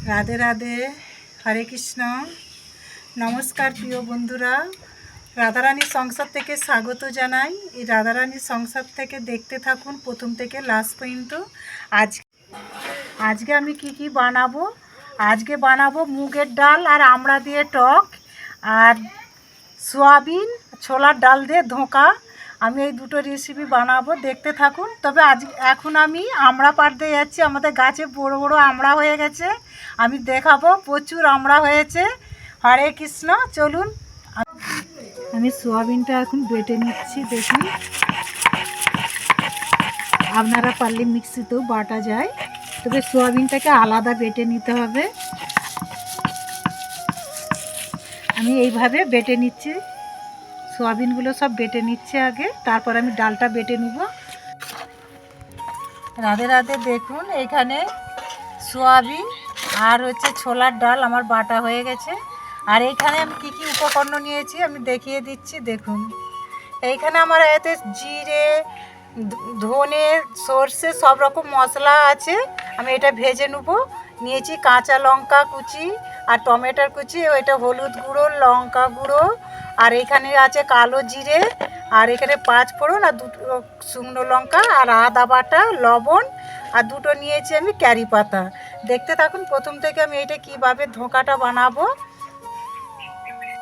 রাধে রাধে, হরে কৃষ্ণ। নমস্কার প্রিয় বন্ধুরা, রাধারানীর সংসার থেকে স্বাগত জানাই। এই রাধারানীর সংসার থেকে দেখতে থাকুন প্রথম থেকে লাস্ট পর্যন্ত। আজকে আমি কি বানাবো, আজকে বানাবো মুগের ডাল আর আমড়া দিয়ে টক, আর সোয়াবিন ছোলার ডাল দিয়ে ধোঁকা। আমি এই দুটো রেসিপি বানাবো, দেখতে থাকুন। তবে এখন আমি আমড়া পাড়তে যাচ্ছি। আমাদের গাছে বড় বড় আমড়া হয়ে গেছে, আমি দেখাবো। প্রচুর আমড়া হয়েছে। হরে কৃষ্ণ, চলুন। আমি সোয়াবিনটা এখন বেটে নিচ্ছি। দেখুন, আপনারা পারলে মিক্সিতেও বাটা যায়, তবে সোয়াবিনটাকে আলাদা বেটে নিতে হবে। আমি এইভাবে বেটে নিচ্ছি, সোয়াবিনগুলো সব বেটে নিচ্ছে আগে, তারপর আমি ডালটা বেটে নিব। রাধে রাধে। দেখুন, এখানে সোয়াবিন আর ছোলার ডাল আমার বাটা হয়ে গেছে। আর এইখানে আমি কি উপকরণ নিয়েছি আমি দেখিয়ে দিচ্ছি। দেখুন, এইখানে আমার এতে জিরে, ধনে, সর্ষে সব রকম মশলা আছে। আমি এটা ভেজে নেব। নিয়েছি কাঁচা লঙ্কা কুচি আর টমেটোর কুচি, ওইটা হলুদ গুঁড়ো, লঙ্কা গুঁড়ো, আর এখানে আছে কালো জিরে, আর এখানে 5 ফোড়ন, আর 2 শুকনো লঙ্কা, আর আদা বাটা, লবণ, আর 2 নিয়েছি আমি ক্যারি পাতা। দেখতে থাকুন প্রথম থেকে আমি এটা কিভাবে ধোঁকাটা বানাবো।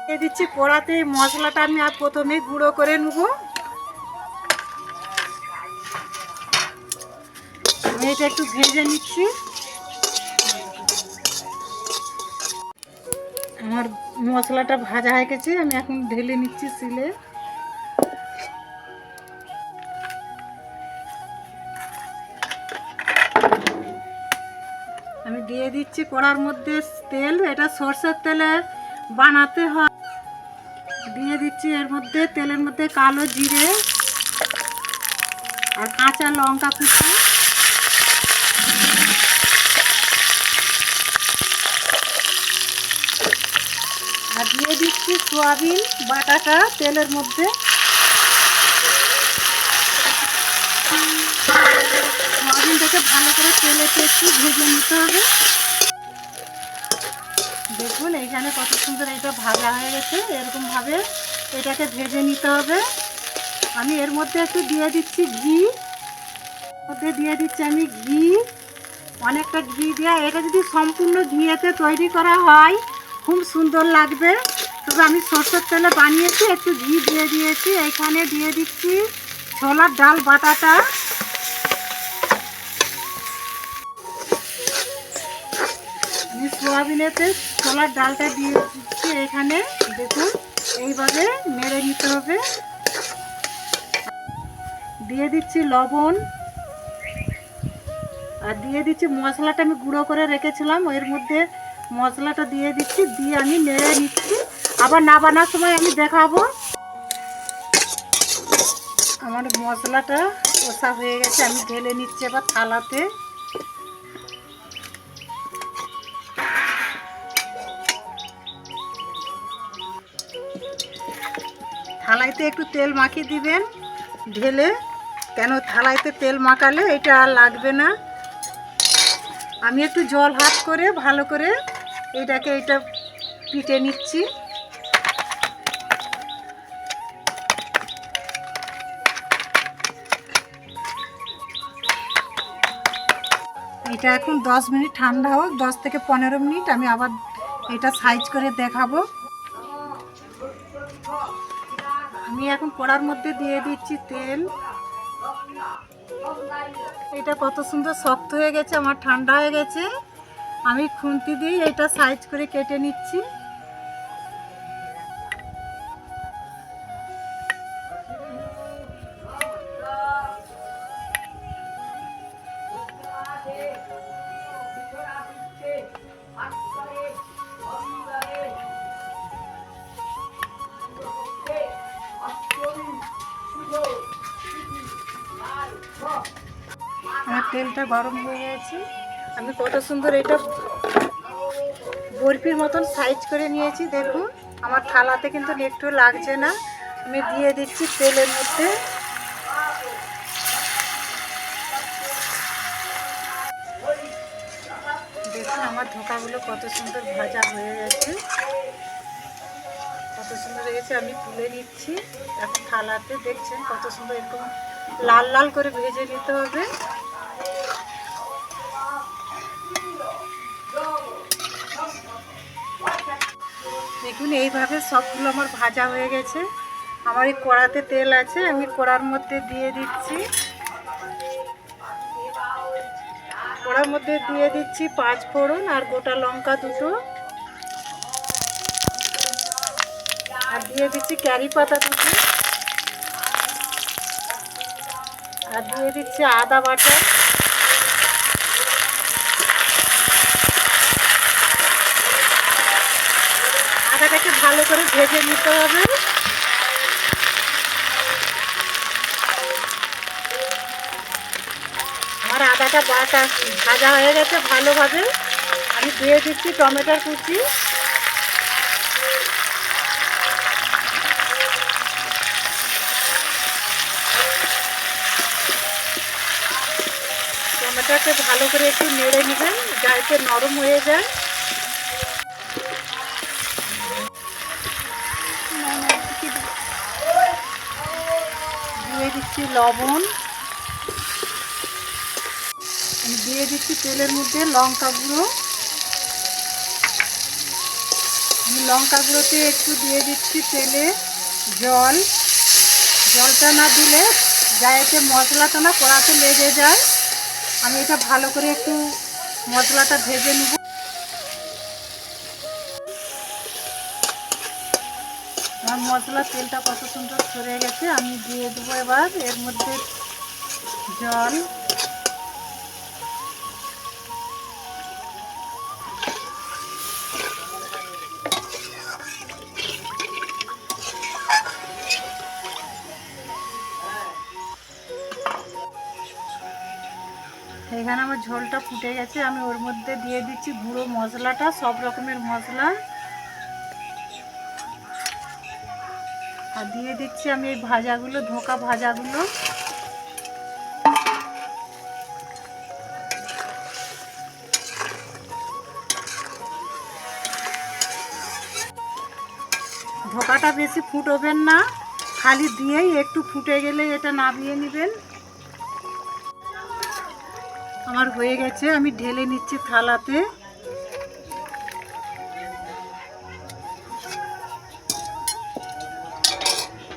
দিয়ে দিচ্ছি কড়াতে মশলাটা। আমি আর প্রথমে গুঁড়ো করে নেব। আমি এটা একটু ভেজে নিচ্ছি। আমার মশলাটা ভাজা হয়ে গেছে, আমি এখন ঢেলে নিচ্ছি শিলে। আমি দিয়ে দিচ্ছি কড়ার মধ্যে তেল। এটা সরষের তেলে বানাতে হয়। দিয়ে দিচ্ছি এর মধ্যে, তেলের মধ্যে কালো জিরে আর কাঁচা লঙ্কা কুচি, আর দিয়ে দিচ্ছি সোয়াবিন বাটাটা তেলের মধ্যে। সোয়াবিনটাকে ভালো করে তেলেতে একটু ভেজে নিতে হবে। দেখুন, এইখানে কত সুন্দর এটা ভাজা হয়ে গেছে। এরকমভাবে এটাকে ভেজে নিতে হবে। আমি এর মধ্যে একটু দিয়ে দিচ্ছি ঘি। আমি ঘি, অনেকটা ঘি দেওয়া। এটা যদি সম্পূর্ণ ঘিয়েতে তৈরি করা হয় খুব সুন্দর লাগবে, তবে আমি সরষের তেলে বানিয়েছি, একটু ঘি দিয়ে দিয়েছি। এখানে দিয়ে দিচ্ছি ছোলার ডাল বাটাটা। আমি সোয়াবিনেতে ছোলার ডালটা দিয়ে দিচ্ছি এখানে। দেখুন, এইভাবে নেড়ে নিতে হবে। দিয়ে দিচ্ছি লবণ, আর দিয়ে দিচ্ছি মশলাটা আমি গুঁড়ো করে রেখেছিলাম, এর মধ্যে মশলাটা দিয়ে দিচ্ছি। দিয়ে আমি নেড়ে নিচ্ছি। আবার নাবানোর সময় আমি দেখাবো। আমার মশলাটা কষা হয়ে গেছে, আমি ঢেলে নিচ্ছি এবার থালাতে। থালাইতে একটু তেল মাখিয়ে দিবেন ঢেলে, কেন থালাইতে তেল মাখালে এটা আর লাগবে না। আমি একটু জল হাত করে ভালো করে এটা পিটে নিচ্ছি। এটা এখন 10 মিনিট ঠান্ডা হোক, 10 থেকে 15 মিনিট। আমি আবার এটা সাইজ করে দেখাবো। আমি এখন কড়ার মধ্যে দিয়ে দিচ্ছি তেল। এটা কত সুন্দর শক্ত হয়ে গেছে, আমার ঠান্ডা হয়ে গেছে। আমি খুন্তি দিয়ে এটা সাইজ করে কেটে নিচ্ছি। আমার তেলটা গরম হয়ে গেছে। আমি কত সুন্দর এটা বরফির মতন সাইজ করে নিয়েছি। দেখুন, আমার থালাতে কিন্তু একটু লাগছে না। আমি দিয়ে দিচ্ছি তেলের মধ্যে। দেখুন আমার ধোকাগুলো কত সুন্দর ভাজা হয়ে গেছে, কত সুন্দর হয়ে গেছে। আমি তুলে নিচ্ছি এখন থালাতে। দেখছেন কত সুন্দর, এরকম লাল লাল করে ভেজে নিতে হবে। দেখুন এইভাবে সবগুলো আমার ভাজা হয়ে গেছে। আমার এই কড়াতে তেল আছে, আমি কড়ার মধ্যে দিয়ে দিচ্ছি। কড়ার মধ্যে দিয়ে দিচ্ছি 5 ফোড়ন আর গোটা লঙ্কা দুটো, আর দিয়ে দিচ্ছি কারি পাতা দুটো, আর দিয়ে দিচ্ছি আদা বাটা, আদাটাকে ভালো করে ভেজে নিতে হবে। আমার আদাটা বাটা ভাজা হয়ে গেছে ভালোভাবে। আমি দিয়ে দিচ্ছি টমেটোর কুচি, টমেটোকে ভালো করে একটু নেড়ে নেবেন যাতে নরম হয়ে যায়। দিয়ে দিচ্ছি লবণ, আমি দিয়ে দিচ্ছি তেলের মধ্যে লঙ্কা গুঁড়ো। আমি লঙ্কা গুঁড়োতে একটু দিয়ে দিচ্ছি তেলে জল। জলটা না দিলে যাতে মশলাটা না কড়াতে লেগে যায়। আমি এটা ভালো করে একটু মশলাটা ভেজে নেব। আমার মশলার তেলটা কত সুন্দর সরে গেছে। আমি দিয়ে দেবো এবার এর মধ্যে জল। এখানে আমার ঝোলটা ফুটে গেছে। আমি ওর মধ্যে দিয়ে দিচ্ছি গুঁড়ো মশলাটা, সব রকমের মশলা, আর দিয়ে দিচ্ছি আমি এই ভাজাগুলো, ধোঁকা ভাজাগুলো। ধোঁকাটা বেশি ফুটবেন না, খালি দিয়েই একটু ফুটে গেলে এটা নামিয়ে নেবেন। আমার হয়ে গেছে, আমি ঢেলে নিচ্ছি থালাতে।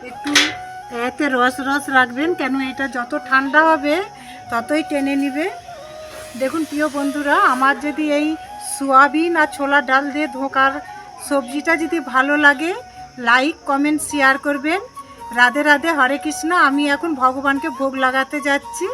একটু এতে রস রস রাখবেন, কেন এটা যত ঠান্ডা হবে ততই টেনে নেবে। দেখুন প্রিয় বন্ধুরা, আমার যদি এই সোয়াবিন আর ছোলার ডাল দিয়ে ধোঁকার সবজিটা যদি ভালো লাগে, লাইক কমেন্ট শেয়ার করবেন। রাধে রাধে, হরে কৃষ্ণ। আমি এখন ভগবানকে ভোগ লাগাতে যাচ্ছি।